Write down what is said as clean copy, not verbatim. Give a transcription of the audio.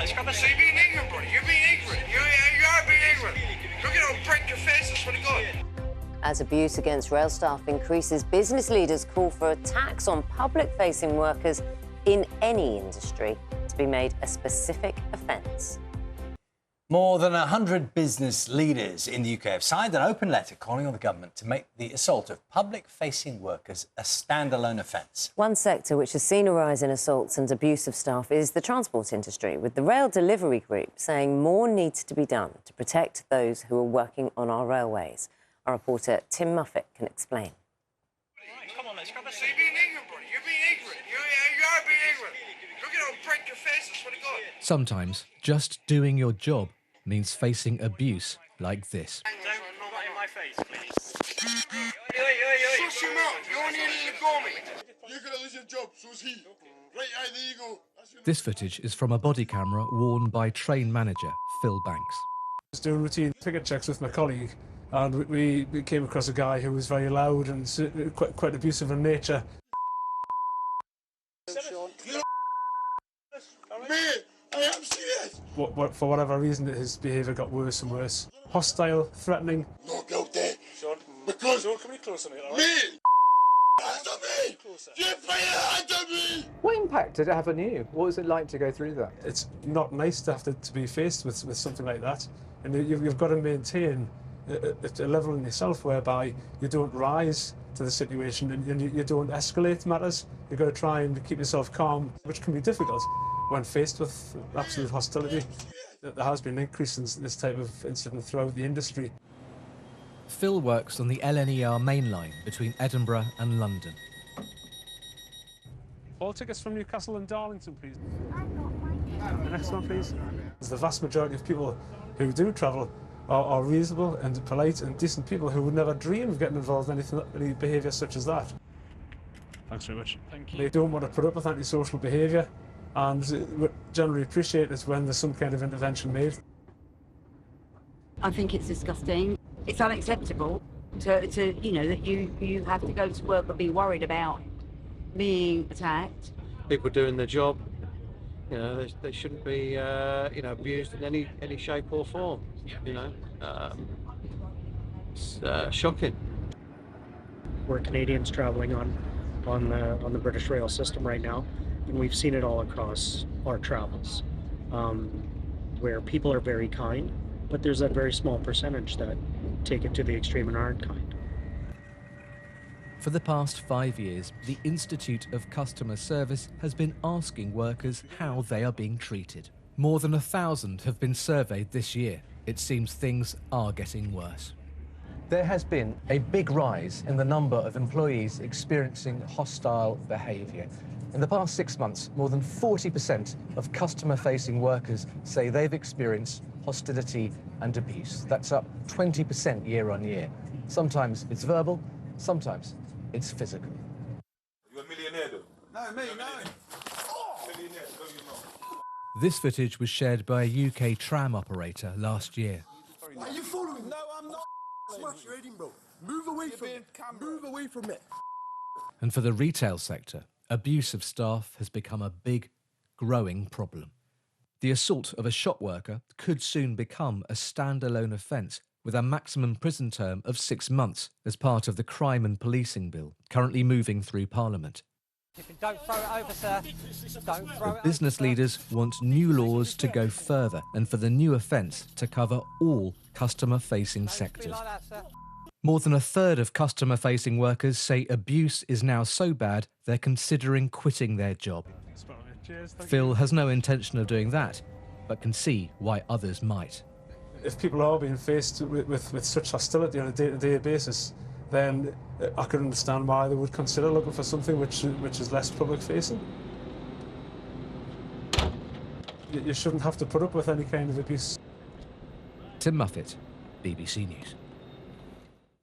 let's grab a seat. You're being ignorant, buddy. You're being ignorant. You are being ignorant. Look at how break your face, I swear to God. As abuse against rail staff increases, business leaders call for a tax on public-facing workers in any industry to be made a specific offence. More than 100 business leaders in the UK have signed an open letter calling on the government to make the assault of public-facing workers a standalone offence. One sector which has seen a rise in assaults and abuse of staff is the transport industry, with the Rail Delivery Group saying more needs to be done to protect those who are working on our railways. Our reporter Tim Muffet can explain. Come on, let's grab a seat. You're being ignorant, buddy. You're being ignorant. You are being ignorant. Look at how break your face, I swear to God. Sometimes just doing your job means facing abuse like this. Don't not in my face, please. Shut your mouth. You only need to go me. You're going to lose your job, so's he. Right, there you go. This footage is from a body camera worn by train manager Phil Banks. I was doing routine ticket checks with my colleague, and we came across a guy who was very loud and quite abusive in nature. Mate, I am serious. For whatever reason, his behaviour got worse and worse. Hostile, threatening. Not guilty. Sean, Because... Sean, come closer, mate, all right? Mate! Hands on me! You put your hands on me! What impact did it have on you? What was it like to go through that? It's not nice to have to be faced with something like that. And you've got to maintain a level in yourself whereby you don't rise to the situation and you don't escalate matters. You've got to try and keep yourself calm, which can be difficult when faced with absolute hostility. There has been an increase in this type of incident throughout the industry. Phil works on the LNER main line between Edinburgh and London. All tickets from Newcastle and Darlington, please. The next one, please. The vast majority of people who do travel are reasonable and polite and decent people who would never dream of getting involved in any behaviour such as that. Thanks very much. Thank you. They don't want to put up with antisocial behaviour, and what generally appreciate is when there's some kind of intervention made. I think it's disgusting. It's unacceptable to you know, that you have to go to work and be worried about being attacked. People doing their job, you know, they shouldn't be, you know, abused in any shape or form. You know, it's shocking. We're Canadians traveling on the British rail system right now, and we've seen it all across our travels, where people are very kind, but there's that very small percentage that take it to the extreme and aren't kind. For the past 5 years, the Institute of Customer Service has been asking workers how they are being treated. More than 1,000 have been surveyed this year. It seems things are getting worse. There has been a big rise in the number of employees experiencing hostile behaviour. In the past 6 months, more than 40% of customer-facing workers say they've experienced hostility and abuse. That's up 20% year on year. Sometimes it's verbal, sometimes it's physical. You're a millionaire, though. No, me, no. Millionaire, no, you're not. This footage was shared by a UK tram operator last year. Why are you following me? No, I'm not. Smash your head, bro. Move away from it. Move away from it. And for the retail sector, abuse of staff has become a big, growing problem. The assault of a shop worker could soon become a standalone offence with a maximum prison term of 6 months as part of the Crime and Policing Bill, currently moving through Parliament. Don't throw it over, sir. Don't throw it over. Business leaders want new laws to go further and for the new offence to cover all customer-facing sectors. More than 1/3 of customer-facing workers say abuse is now so bad they're considering quitting their job. Phil has no intention of doing that, but can see why others might. If people are being faced with such hostility on a day-to-day basis, then I can understand why they would consider looking for something which is less public-facing. You shouldn't have to put up with any kind of abuse. Tim Muffet, BBC News.